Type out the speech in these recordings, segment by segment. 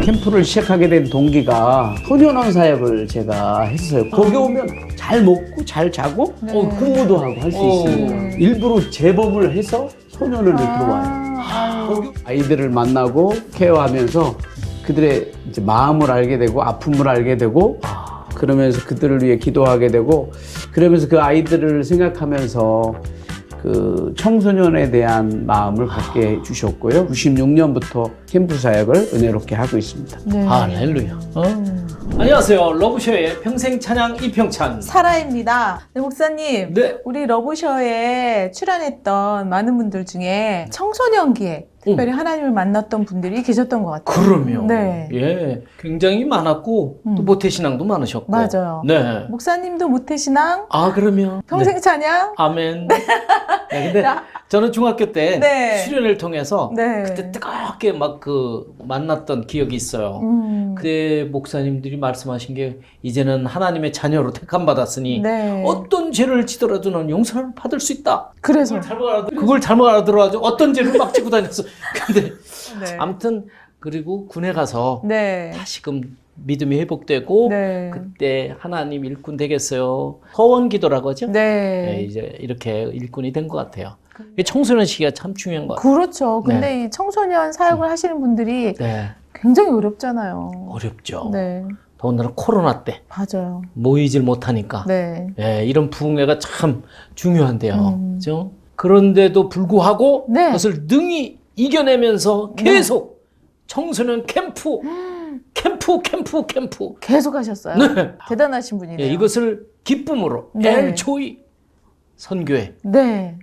캠프를 시작하게 된 동기가 소년원 사역을 제가 했어요. 거기 오면 잘 먹고 잘 자고 근무도 하고 할 수 있어요. 일부러 재범을 해서 소년원에 들어와요. 거기 아이들을 만나고 케어하면서 그들의 이제 마음을 알게 되고 아픔을 알게 되고 그러면서 그들을 위해 기도하게 되고 그러면서 그 아이들을 생각하면서 그 청소년에 대한 마음을 갖게 해주셨고요. 96년부터 캠프 사역을 은혜롭게 하고 있습니다. 네. 할렐루야. 안녕하세요. 러브쇼의 평생 찬양 이평찬. 사라입니다. 네, 목사님. 네. 우리 러브쇼에 출연했던 많은 분들 중에 청소년기에 특별히 하나님을 만났던 분들이 계셨던 것 같아요. 그럼요. 네. 예. 굉장히 많았고, 또 모태신앙도 많으셨고. 맞아요. 네. 목사님도 모태신앙, 그러면. 평생 네. 찬양. 아멘. 네, 근데 저는 중학교 때 네. 수련회를 통해서 네. 그때 뜨겁게 막 만났던 기억이 있어요. 그때 목사님들이 말씀하신 게 이제는 하나님의 자녀로 택함 받았으니 네. 어떤 죄를 지더라도 는 용서를 받을 수 있다. 그래서. 그걸 잘못 알아들어가지고 어떤 죄를 막 지고 다녔어. 근데 네. 아무튼 그리고 군에 가서 네. 다시금 믿음이 회복되고 네. 그때 하나님 일꾼 되겠어요. 서원 기도라고 하죠. 네. 네, 이제 이렇게 일꾼이 된 것 같아요. 청소년 시기가 참 중요한 것 같아요. 그렇죠. 근데 이 청소년 사역을 하시는 분들이 네, 굉장히 어렵잖아요. 어렵죠. 네. 더군다나 코로나 때 맞아요. 모이질 못하니까 네. 이런 부흥회가 참 중요한데요. 그죠? 그런데도 불구하고 네. 그것을 능히 이겨내면서 계속 청소년 캠프 계속 하셨어요. 네. 대단하신 분이네요. 이것을 기쁨으로 네. 엘초이 선교회 네.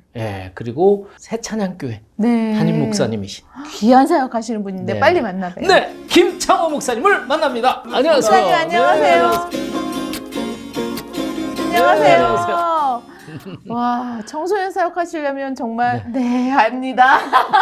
그리고 새찬양교회 네. 담임 목사님이신 귀한 사역 하시는 분인데 네. 빨리 만나봬요. 네 김창호 목사님을 만납니다. 안녕하세요. 목사님 안녕하세요. 네, 안녕하세요. 와, 청소년 사역 하시려면 정말 네, 압니다.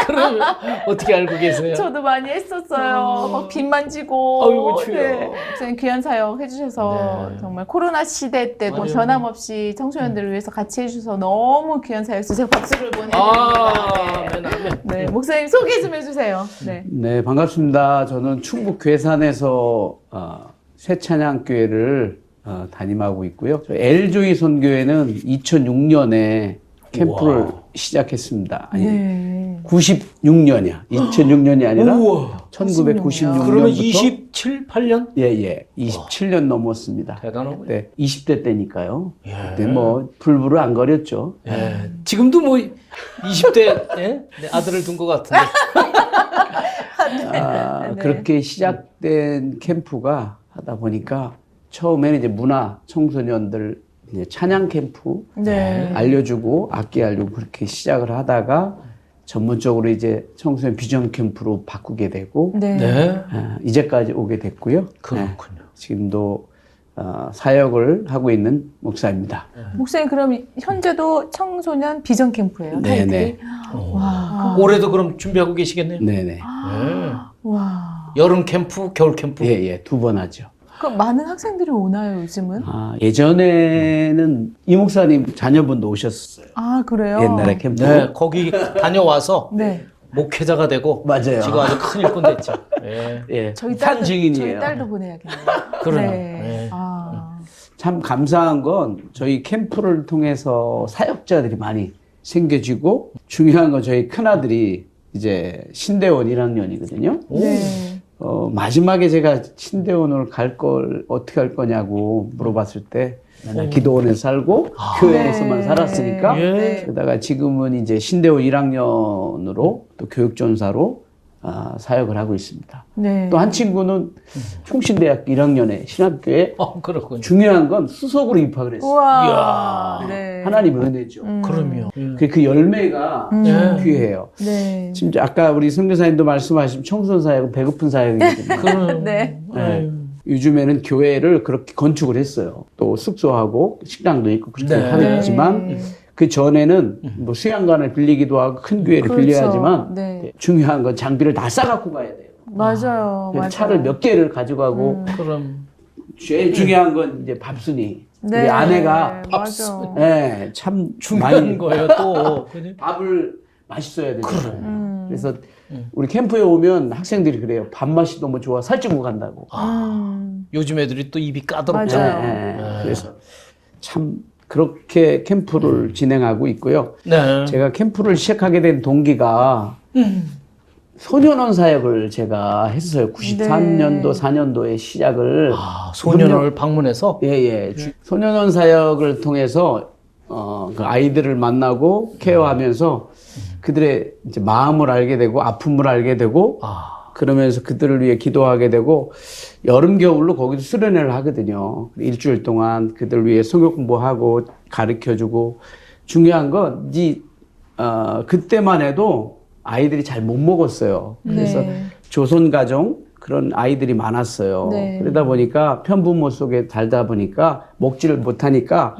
그럼 어떻게 알고 계세요? 저도 많이 했었어요. 막 빚 만지고. 아이고, 주여. 네. 목사님 귀한 사역 해주셔서 네. 정말 코로나 시대 때도 맞아요. 변함없이 청소년들을 위해서 같이 해주셔서 너무 귀한 사역서 제가 박수를 보내드립니다. 아멘 아멘. 네, 목사님 소개 좀 해주세요. 네. 네, 반갑습니다. 저는 충북 괴산에서 새찬양교회를 담임하고 있고요. 엘조이 선교회는 2006년에 캠프를 우와. 시작했습니다. 아니, 네. 96년이야. 2006년이 아니라 우와. 1996년부터. 그러면 27, 8년? 예. 27년 넘었습니다. 대단하군요. 네, 20대 때니까요. 예. 그때 뭐 불불을 안 거렸죠. 지금도 뭐 20대 네, 아들을 둔 것 같은데. 네. 그렇게 시작된 캠프가 하다 보니까 처음에는 이제 문화 청소년들 이제 찬양 캠프 네. 알려주고 악기 알려주고 그렇게 시작을 하다가 전문적으로 이제 청소년 비전 캠프로 바꾸게 되고 네. 네. 이제까지 오게 됐고요. 그렇군요. 지금도 사역을 하고 있는 목사입니다. 목사님 그럼 현재도 청소년 비전 캠프예요? 네네. 타이틀이? 와. 올해도 그럼 준비하고 계시겠네요. 네네. 네. 와. 여름 캠프, 겨울 캠프. 예, 두 번 하죠. 그럼 많은 학생들이 오나요, 요즘은? 예전에는 이 목사님 자녀분도 오셨어요. 아, 그래요? 옛날에 캠프. 네, 거기 다녀와서 네. 목회자가 되고 맞아요. 지금 아주 큰 일꾼 됐죠. 예. 예, 저희 산 증인이에요. 저희 딸도 보내야겠네요. 그러네요. 네. 네. 아. 참 감사한 건 저희 캠프를 통해서 사역자들이 많이 생겨지고 중요한 건 저희 큰아들이 이제 신대원 1학년이거든요. 네. 마지막에 제가 신대원을 어떻게 할 거냐고 물어봤을 때 맨날 기도원에 살고 교회에서만 네. 살았으니까 예. 그러다가 지금은 이제 신대원 1학년으로 또 교육전사로 사역을 하고 있습니다. 네. 또 한 친구는 충신대학교 1학년에 신학교에 그렇군요. 중요한 건 수석으로 입학을 했어요. 우와. 이야. 네. 하나님의 은혜죠. 그럼요. 그 열매가 네. 귀해요. 네. 지금 아까 우리 선교사님도 말씀하신 청소년 사역은 배고픈 사역이거든요. 네. 네. 요즘에는 교회를 그렇게 건축을 했어요. 또 숙소하고 식당도 있고 그렇게 네. 하지만 그 전에는 뭐 수양관을 빌리기도 하고 큰 교회를 그렇죠. 빌려야지만 네. 중요한 건 장비를 다 싸갖고 가야 돼요. 맞아요. 맞아요. 차를 몇 개를 가져가고 그럼 제일 중요한 건 이제 밥순이. 네. 우리 아내가 맞아. 참 중요한 많이 거예요 또. 그죠? 밥을 맛있어야 되잖아요. 그래서 우리 캠프에 오면 학생들이 그래요. 밥맛이 너무 좋아 살찌고 간다고. 요즘 애들이 또 입이 까다롭죠. 맞아요. 네. 그래서 참 그렇게 캠프를 진행하고 있고요. 네. 제가 캠프를 시작하게 된 동기가 소년원 사역을 제가 했어요. 93년도, 4년도에 시작을. 소년원을 방문해서? 예. 소년원 사역을 통해서, 그 아이들을 만나고 케어하면서 그들의 이제 마음을 알게 되고, 아픔을 알게 되고, 그러면서 그들을 위해 기도하게 되고, 여름, 겨울로 거기서 수련회를 하거든요. 일주일 동안 그들을 위해 성경 공부하고, 가르쳐 주고, 중요한 건, 그때만 해도 아이들이 잘 못 먹었어요. 그래서 조선 가정 그런 아이들이 많았어요. 그러다 보니까 편부모 속에 살다 보니까 먹지를 못하니까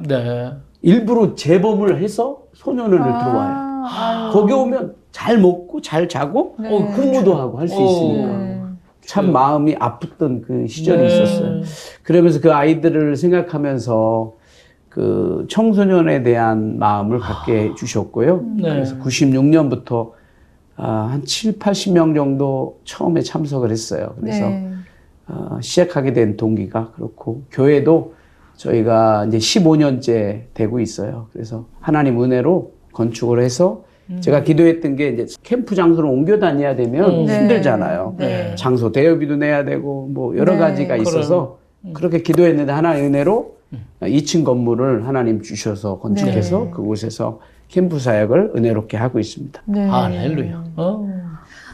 일부러 재범을 해서 소년원을 들어와요. 거기 오면 잘 먹고 잘 자고 근무도 하고 할 수 있으니까 참 마음이 아팠던 그 시절이 있었어요. 그러면서 그 아이들을 생각하면서 그 청소년에 대한 마음을 갖게 해주셨고요. 그래서 96년부터 한 7, 80명 정도 처음에 참석을 했어요. 그래서 시작하게 된 동기가 그렇고, 교회도 저희가 이제 15년째 되고 있어요. 그래서 하나님 은혜로 건축을 해서 제가 기도했던 게 이제 캠프 장소를 옮겨 다녀야 되면 힘들잖아요. 장소 대여비도 내야 되고 뭐 여러 가지가 있어서 그렇게 기도했는데 하나의 은혜로 2층 건물을 하나님 주셔서 건축해서 그곳에서 캠프 사역을 은혜롭게 하고 있습니다. 할렐루야.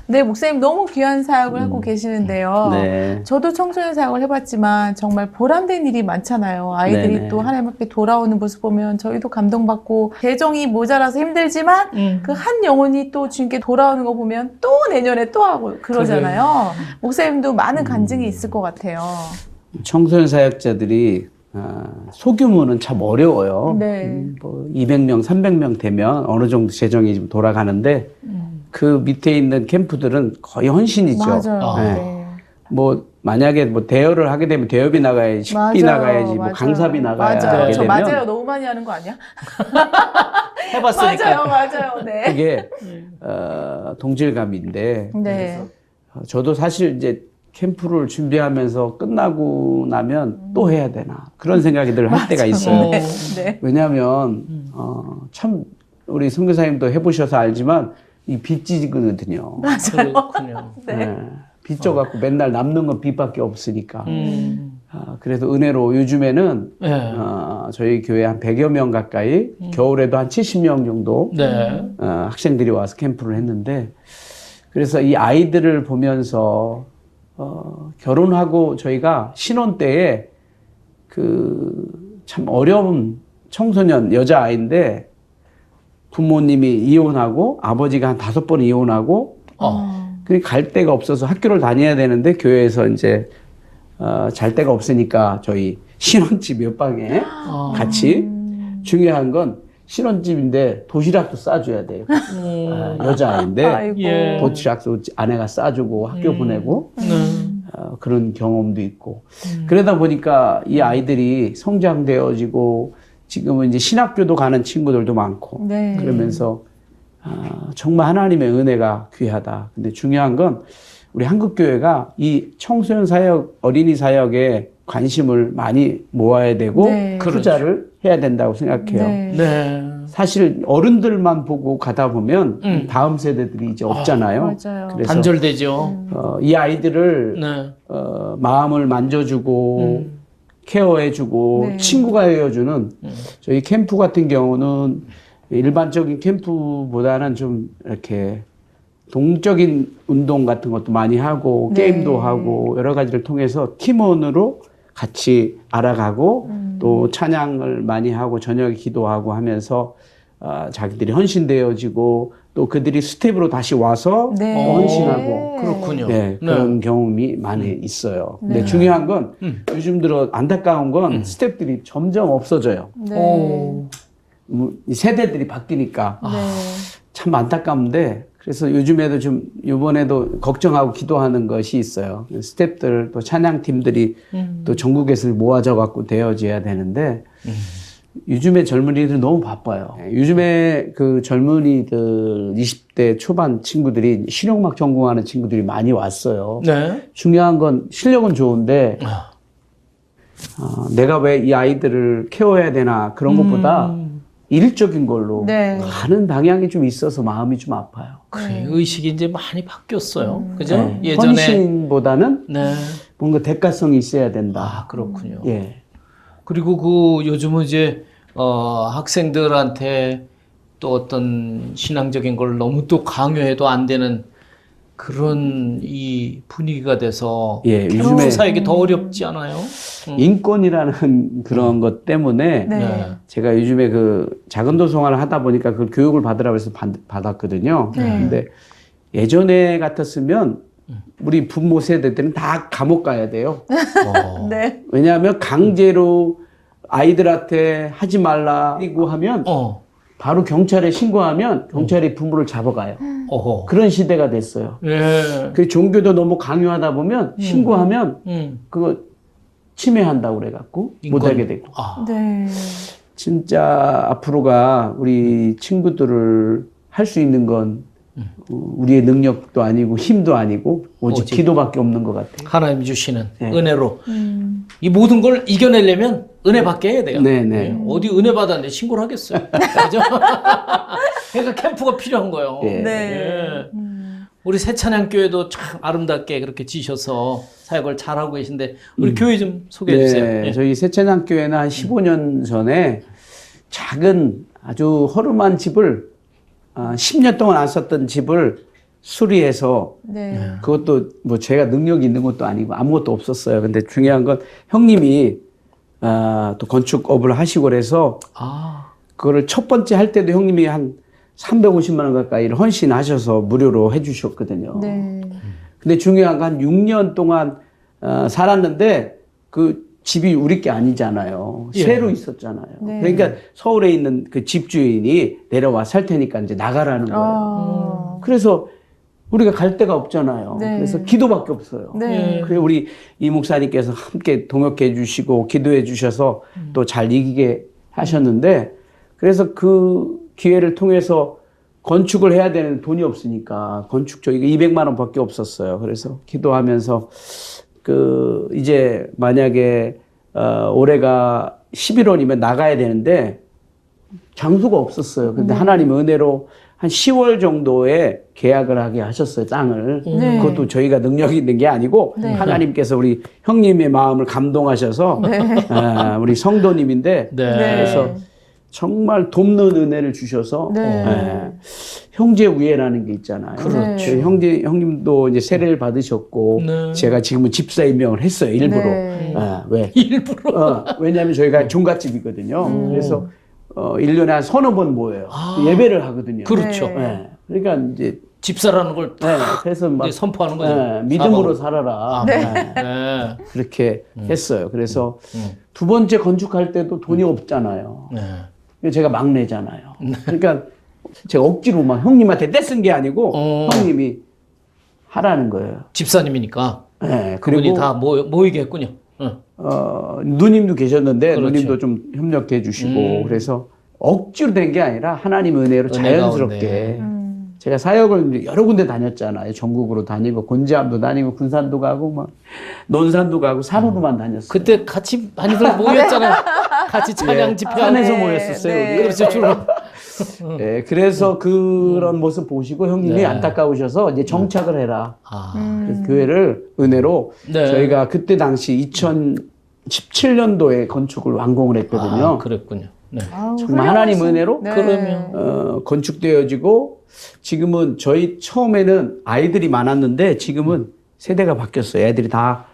네, 목사님 너무 귀한 사역을 하고 계시는데요. 네. 저도 청소년 사역을 해봤지만 정말 보람된 일이 많잖아요. 아이들이 네네. 또 하나님 앞에 돌아오는 모습 보면 저희도 감동받고, 재정이 모자라서 힘들지만 그 한 영혼이 또 주님께 돌아오는 거 보면 또 내년에 또 하고 그러잖아요. 목사님도 많은 간증이 있을 것 같아요. 청소년 사역자들이 소규모는 참 어려워요. 뭐 200명, 300명 되면 어느 정도 재정이 좀 돌아가는데 그 밑에 있는 캠프들은 거의 헌신이죠. 맞아요. 뭐 만약에 뭐 대여를 하게 되면 대여비 나가야지, 식비 나가야지, 뭐 강사비 나가야 하게 저 되면 맞아요. 너무 많이 하는 거 아니야? 해봤으니까. 맞아요. 네. 그게 동질감인데 저도 사실 이제 캠프를 준비하면서 끝나고 나면 또 해야 되나 그런 생각이 늘 할 때가 있어요. 왜냐하면 참 우리 선교사님도 해보셔서 알지만 이 빚지거든요. 그렇군요. 빚져갖고 맨날 남는 건 빚밖에 없으니까. 그래서 은혜로 요즘에는 저희 교회 한 100여 명 가까이 겨울에도 한 70명 정도 학생들이 와서 캠프를 했는데, 그래서 이 아이들을 보면서 결혼하고 저희가 신혼 때에 참 어려운 청소년 여자아이인데 부모님이 이혼하고 아버지가 한 5번 이혼하고 갈 데가 없어서 학교를 다녀야 되는데 교회에서 이제 잘 데가 없으니까 저희 신혼집 옆방에 같이, 중요한 건 신혼집인데 도시락도 싸줘야 돼요. 여자아이인데 도시락도 아내가 싸주고 학교 보내고 그런 경험도 있고 그러다 보니까 이 아이들이 성장되어지고 지금은 이제 신학교도 가는 친구들도 많고 그러면서 정말 하나님의 은혜가 귀하다. 근데 중요한 건 우리 한국교회가 이 청소년 사역, 어린이 사역에 관심을 많이 모아야 되고 투자를 해야 된다고 생각해요. 사실 어른들만 보고 가다 보면 다음 세대들이 이제 없잖아요. 그래서 단절되죠. 이 아이들을 마음을 만져주고 케어해주고 친구가 되어주는 저희 캠프 같은 경우는 일반적인 캠프보다는 좀 이렇게 동적인 운동 같은 것도 많이 하고 게임도 하고 여러 가지를 통해서 팀원으로 같이 알아가고 또 찬양을 많이 하고 저녁에 기도하고 하면서 자기들이 헌신되어지고 또 그들이 스텝으로 다시 와서 또 헌신하고 그렇군요. 그런 경험이 많이 있어요. 근데 중요한 건 요즘 들어 안타까운 건 스텝들이 점점 없어져요. 이 세대들이 바뀌니까 참 안타까운데, 그래서 요즘에도 좀 이번에도 걱정하고 기도하는 것이 있어요. 스태프들 또 찬양팀들이 또 전국에서 모아져 갖고 되어져야 되는데 요즘에 젊은이들 너무 바빠요. 요즘에 그 젊은이들 20대 초반 친구들이 실용음악 전공하는 친구들이 많이 왔어요. 네. 중요한 건 실력은 좋은데 내가 왜 이 아이들을 케어해야 되나 그런 것보다 일적인 걸로 네. 가는 방향이 좀 있어서 마음이 좀 아파요. 그래, 의식이 이제 많이 바뀌었어요. 그죠? 네. 예전에. 헌신보다는 네. 뭔가 대가성이 있어야 된다. 아, 그렇군요. 예. 그리고 그 요즘은 이제 학생들한테 또 어떤 신앙적인 걸 너무 또 강요해도 안 되는 그런 이 분위기가 돼서 예, 요즘에 요즘에 사역이 더 어렵지 않아요? 인권이라는 그런 것 때문에 네. 제가 요즘에 그 작은도 송화를 하다 보니까 그 교육을 받으라고 해서 받았거든요. 네. 근데 예전에 같았으면 우리 부모 세대 때는 다 감옥 가야 돼요. 네. 왜냐하면 강제로 아이들한테 하지 말라고 하면 바로 경찰에 신고하면 경찰이 부모를 잡아가요. 어허. 그런 시대가 됐어요. 예. 그 종교도 너무 강요하다 보면 신고하면 그거 침해한다고 그래갖고 못하게 되고. 네. 진짜 앞으로가 우리 친구들을 할 수 있는 건 우리의 능력도 아니고 힘도 아니고 오직 기도밖에 없는 것 같아요. 하나님 주시는 네. 은혜로 이 모든 걸 이겨내려면 은혜 받게 해야 돼요. 네네. 예. 어디 은혜 받았는데 신고를 하겠어요. 그죠? 그러니까 캠프가 필요한 거예요. 예. 네. 예. 우리 새찬양교회도 참 아름답게 그렇게 지셔서 사역을 잘하고 계신데 우리 교회 좀 소개해 주세요. 네, 예. 저희 새천양교회는 한 15년 전에 작은 아주 허름한 집을 10년 동안 안 썼던 집을 수리해서 네. 그것도 뭐 제가 능력이 있는 것도 아니고 아무것도 없었어요. 근데 중요한 건 형님이 또 건축업을 하시고 그래서 그거를 첫 번째 할 때도 형님이 한 350만 원 가까이를 헌신하셔서 무료로 해주셨거든요. 네. 근데 중요한 건 한 6년 동안 살았는데 그 집이 우리 게 아니잖아요. 예. 새로 있었잖아요. 네. 그러니까 서울에 있는 그 집주인이 내려와 살 테니까 이제 나가라는 거예요. 그래서 우리가 갈 데가 없잖아요. 네. 그래서 기도밖에 없어요. 네. 그래 우리 이 목사님께서 함께 동역해 주시고 기도해 주셔서 또 잘 이기게 하셨는데 그래서 그 기회를 통해서 건축을 해야 되는 돈이 없으니까 건축 저희가 200만 원밖에 없었어요. 그래서 기도하면서 그 이제 만약에 올해가 11월이면 나가야 되는데 장소가 없었어요. 근데 하나님 은혜로 한 10월 정도에 계약을 하게 하셨어요, 땅을. 네. 그것도 저희가 능력이 있는 게 아니고 네. 하나님께서 우리 형님의 마음을 감동하셔서 우리 성도님인데 네. 그래서 정말 돕는 은혜를 주셔서 네. 형제 우애라는 게 있잖아요. 그렇죠. 형님도 이제 세례를 받으셨고 네. 제가 지금은 집사 임명을 했어요, 일부러. 네. 왜? 일부러. 왜냐하면 저희가 종갓집이거든요. 그래서 1년에 한 서너 번 모여요. 예배를 하거든요. 그렇죠. 네. 그러니까 이제 집사라는 걸 그래서 막 선포하는 거죠. 믿음으로 살아라. 네. 그렇게 했어요. 그래서 두 번째 건축할 때도 돈이 없잖아요. 제가 막내잖아요. 그러니까 제가 억지로 막 형님한테 떼쓴 게 아니고 형님이 하라는 거예요. 집사님이니까. 네, 그분이 그리고 다 모이게 했군요. 누님도 계셨는데 그렇죠. 누님도 좀 협력해 주시고 그래서 억지로 된 게 아니라 하나님 은혜로 자연스럽게 제가 사역을 여러 군데 다녔잖아요. 전국으로 다니고 곤지암도 다니고 군산도 가고 막 논산도 가고 산으로만 다녔어요. 그때 같이 많이들 모였잖아요. 같이 찬양 집회 산에서 모였었어요. 우리. 그렇죠, 주로. 네, 그래서 그런 모습 보시고 형님이 안타까우셔서 이제 정착을 해라. 그래서 교회를 은혜로 저희가 그때 당시 2017년도에 건축을 완공을 했거든요. 그랬군요. 네. 정말 하나님 은혜로 그러면 건축되어지고 지금은 저희 처음에는 아이들이 많았는데 지금은 세대가 바뀌었어요. 애들이 다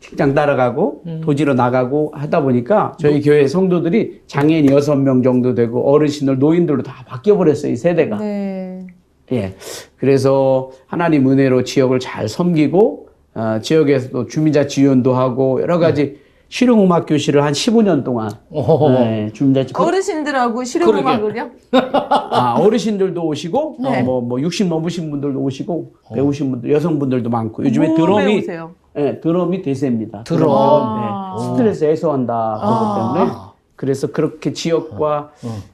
직장 따라가고 도지로 나가고 하다 보니까 저희 교회 성도들이 장애인 6명 정도 되고 어르신들 노인들로 다 바뀌어버렸어요. 이 세대가. 네. 예. 그래서 하나님 은혜로 지역을 잘 섬기고 지역에서도 주민자 지원도 하고 여러 가지 실용음악 교실을 한 15년 동안 주민자 어르신들하고 실용음악을요? 어르신들도 오시고 네. 뭐 60 넘으신 분들도 오시고 배우신 분들 여성분들도 많고 요즘에 뭐 드럼이 배우세요? 드럼이 대세입니다. 드럼. 스트레스 해소한다 그것 때문에 그래서 그렇게 지역과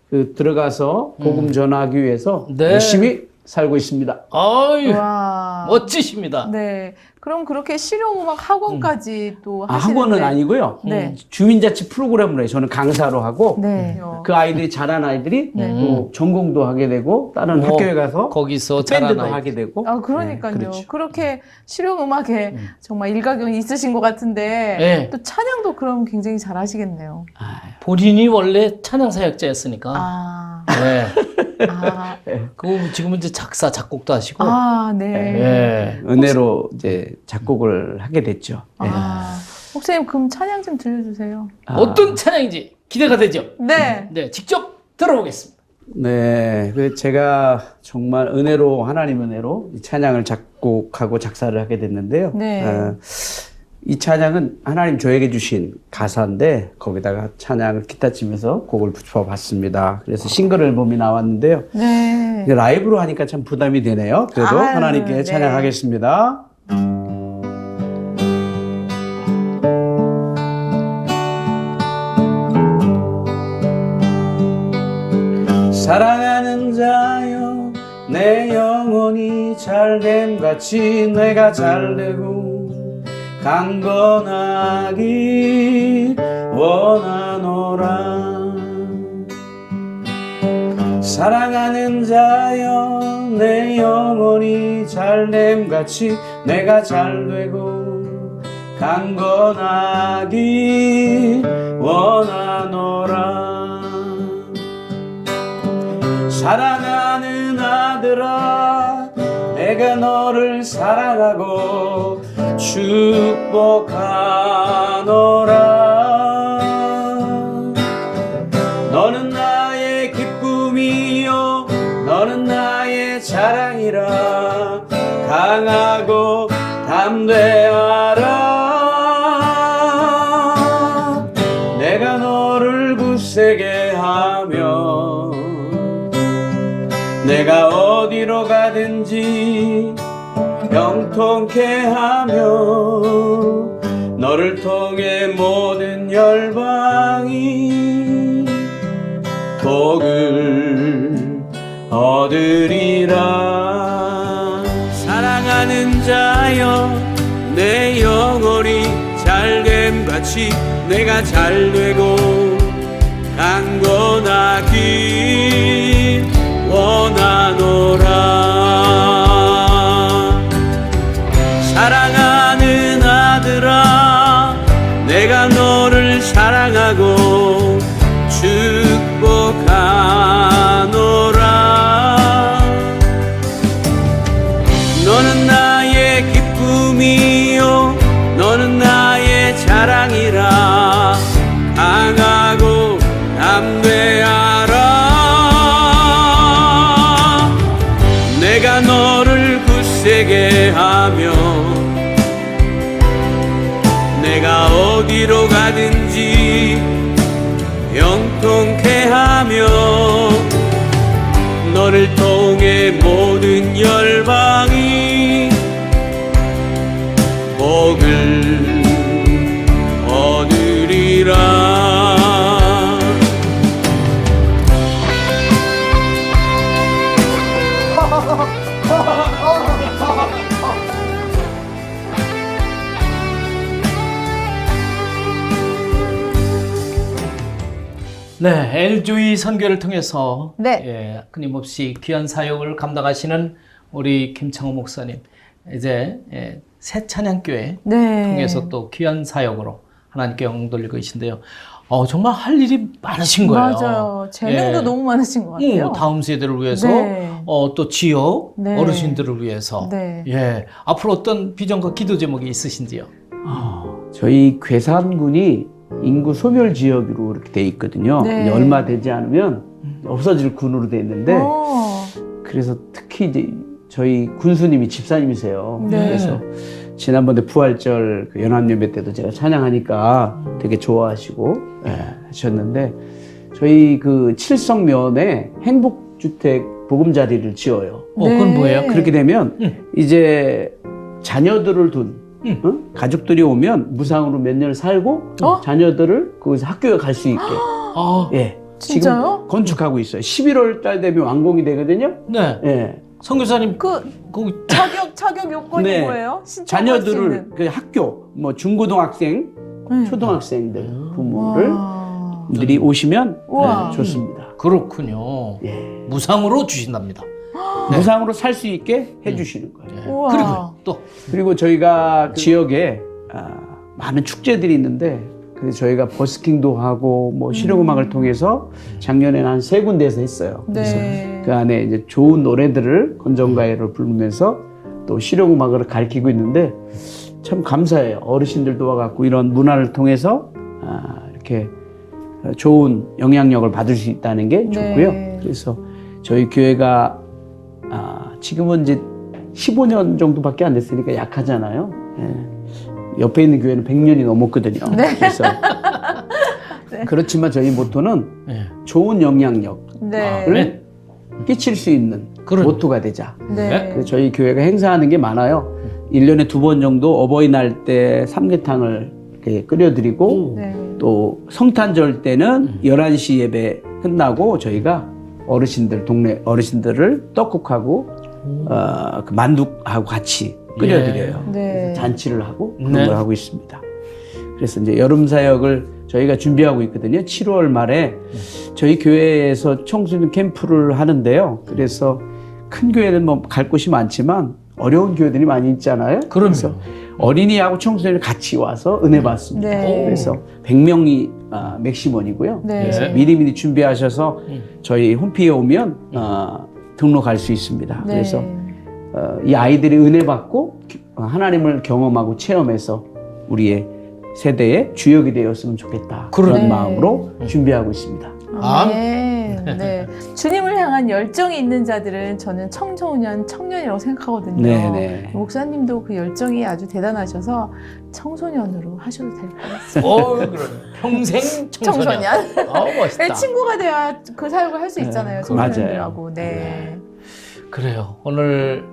그 들어가서 복음 전하기 위해서 네. 열심히 살고 있습니다. 아유, 와. 멋지십니다. 네. 그럼 그렇게 실용음악 학원까지 또 아, 하시는데. 학원은 아니고요. 네. 주민자치 프로그램으로 해요. 저는 강사로 하고 네. 그 아이들이 잘한 아이들이 네. 또 전공도 하게 되고 다른 학교에 가서 거기서 밴드도 자란 아이. 하게 되고. 아, 그러니까요. 네, 그렇죠. 그렇게 실용음악에 정말 일가견이 있으신 것 같은데 네. 또 찬양도 그럼 굉장히 잘 하시겠네요. 본인이 원래 찬양 사역자였으니까. 아, 네. 아, 그 지금은 이제 작사 작곡도 하시고. 아, 네. 네. 은혜로 이제 작곡을 하게 됐죠. 네. 아, 목사님 그럼 찬양 좀 들려주세요. 어떤 찬양인지 기대가 되죠. 네. 네, 직접 들어보겠습니다. 네, 그 제가 정말 은혜로 하나님 은혜로 이 찬양을 작곡하고 작사를 하게 됐는데요. 네. 이 찬양은 하나님 저에게 주신 가사인데 거기다가 찬양을 기타 치면서 곡을 붙여봤습니다. 그래서 싱글 앨범이 나왔는데요. 네. 이게 라이브로 하니까 참 부담이 되네요. 그래도 아유, 하나님께 네. 찬양하겠습니다. 사랑하는 자여 내 영혼이 잘됨같이 내가 잘되고 강건하기 원하노라. 사랑하는 자여 내 영혼이 잘됨같이 내가 잘되고 강건하기 원하노라. 사랑하는 아들아 내가 너를 사랑하고 축복하노라. 너는 나의 기쁨이요 너는 나의 자랑이라. 강하고 담대하라. 내가 너를 굳세게 하며 내가 어디로 가든지 영통케 하며 너를 통해 모든 열방이 복을 얻으리라. 사랑하는 자여 내 영혼이 잘됨같이 내가 잘되고 강건하기 원하노라. 사랑하는 아들아 내가 너를 사랑하고 축복하노라. 너는 나의 기쁨이요 너는 나의 자랑이라. 강하고 담대하라. 내가 너를 굳세게 하며 내가 어디로 가든지 영통케 하며 너를 통해 모든 열방이 복을 얻으리라. 네, 엘조이 선교를 통해서 네. 예, 끊임없이 귀한 사역을 감당하시는 우리 김창호 목사님. 이제 새 찬양교회 네. 통해서 또 귀한 사역으로 하나님께 영광 돌리고 계신데요. 정말 할 일이 많으신 거예요. 맞아요. 재능도 너무 많으신 것 같아요. 다음 세대를 위해서 네. 또 지역 네. 어르신들을 위해서 네. 예, 앞으로 어떤 비전과 기도 제목이 있으신지요? 저희 괴산군이 인구 소멸 지역으로 이렇게 돼 있거든요. 네. 이제 얼마 되지 않으면 없어질 군으로 돼 있는데 그래서 특히 이제 저희 군수님이 집사님이세요. 네. 그래서 지난번에 부활절 그 연합예배 때도 제가 찬양하니까 되게 좋아하시고 하셨는데 저희 그 칠성면에 행복주택 보금자리를 지어요. 그건 뭐예요? 그렇게 되면 이제 자녀들을 둔 가족들이 오면 무상으로 몇 년 살고 자녀들을 거기서 학교에 갈 수 있게 아, 예. 진짜요? 지금 건축하고 있어요. 11월 달 되면 완공이 되거든요. 네. 예. 선교사님 그 거기 자격 요건이 네. 뭐예요? 신청할 수 자녀들을 있는. 그 학교 뭐 중고등학생, 초등학생들 부모를 와. 들이 오시면 우와. 좋습니다. 그렇군요. 예. 무상으로 주신답니다. 무상으로 살 수 있게 해주시는 거예요. 네. 우와. 그리고 또 그리고 저희가 그 지역에 많은 축제들이 있는데 그래서 저희가 버스킹도 하고 뭐 실용음악을 통해서 작년에는 한 3군데에서 했어요. 그래서 네. 그 안에 이제 좋은 노래들을 건전가요를 부르면서 또 실용음악을 가르치고 있는데 참 감사해요. 어르신들도 와갖고 이런 문화를 통해서 이렇게 좋은 영향력을 받을 수 있다는 게 좋고요. 네. 그래서 저희 교회가 지금은 이제 15년 정도밖에 안 됐으니까 약하잖아요. 예. 옆에 있는 교회는 100년이 넘었거든요. 그래서 그렇지만 저희 모토는 네. 좋은 영향력을 네. 네. 끼칠 수 있는 모토가 되자. 네. 그래서 저희 교회가 행사하는 게 많아요. 1년에 2번 정도 어버이날 때 삼계탕을 이렇게 끓여드리고 네. 또 성탄절 때는 11시 예배 끝나고 저희가 어르신들, 동네 어르신들을 떡국하고 그 만두하고 같이 끓여드려요. 네. 잔치를 하고 그런 네. 걸 하고 있습니다. 그래서 이제 여름 사역을 저희가 준비하고 있거든요. 7월 말에 저희 교회에서 청소년 캠프를 하는데요. 그래서 큰 교회는 뭐 갈 곳이 많지만 어려운 교회들이 많이 있잖아요. 그래서 어린이하고 청소년이 같이 와서 은혜 받습니다. 네. 그래서 100명이 맥시멈이고요. 네. 그래서 미리미리 준비하셔서 저희 홈피에 오면 등록할 수 있습니다. 네. 그래서 이 아이들이 은혜 받고 하나님을 경험하고 체험해서 우리의 세대의 주역이 되었으면 좋겠다. 그런 네. 마음으로 준비하고 있습니다. 아멘. 네. 주님을 향한 열정이 있는 자들은 저는 청소년, 청년이라고 생각하거든요. 네네. 목사님도 그 열정이 아주 대단하셔서 청소년으로 하셔도 될 것 같습니다. 그럼 평생 청소년. 멋있다. 네, 친구가 돼야 그 사역을 할 수 있잖아요. 청소년들하고. 네. 그래요. 오늘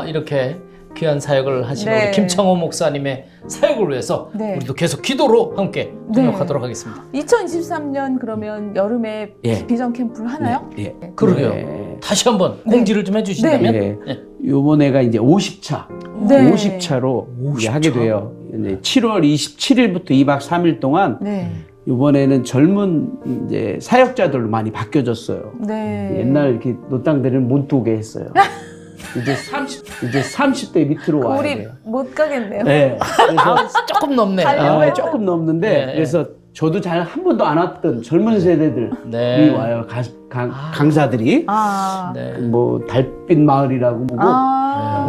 이렇게 귀한 사역을 하시는 네. 우리 김창호 목사님의 사역을 위해서 네. 우리도 계속 기도로 함께 네. 동역하도록 하겠습니다. 2023년 그러면 여름에 예. 비전 캠프를 하나요? 예. 그러게요. 네. 다시 한번 네. 공지를 좀 해주신다면. 네. 네. 요번에가 이제 50차. 네. 50차로 50차. 하게 돼요. 이제 7월 27일부터 2박 3일 동안 네. 이번에는 젊은 이제 사역자들로 많이 바뀌어졌어요. 네. 옛날 이렇게 노땅들은 못 오게 했어요. 이제 30대 밑으로 와야 우리 돼요. 못 가겠네요. 네. 그래서 조금 넘네. 가려고 조금 넘는데 네. 그래서 저도 잘 한 번도 안 왔던 젊은 세대들이 네. 와요. 강사들이 네. 뭐 달빛 마을이라고 보고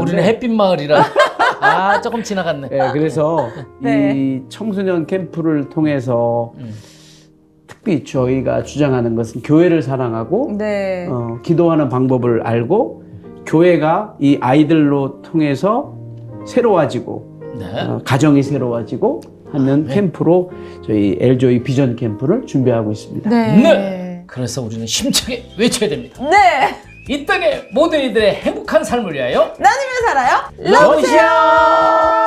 우리는 햇빛 마을이라 조금 지나갔네. 네, 그래서 네. 이 청소년 캠프를 통해서 특히 저희가 주장하는 것은 교회를 사랑하고 네. 기도하는 방법을 알고 교회가 이 아이들로 통해서 새로워지고 네. 가정이 새로워지고 하는 캠프로 저희 엘조이 비전 캠프를 준비하고 있습니다. 네. 네. 그래서 우리는 힘차게 외쳐야 됩니다. 네. 이 땅의 모든 이들의 행복한 삶을 위하여 나누며 살아요. 러시아!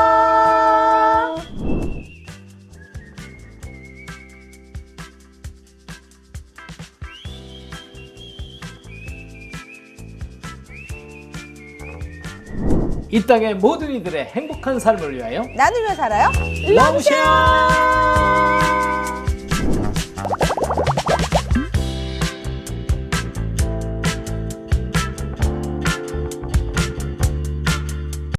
이 땅의 모든 이들의 행복한 삶을 위하여 나누며 살아요. 러시아!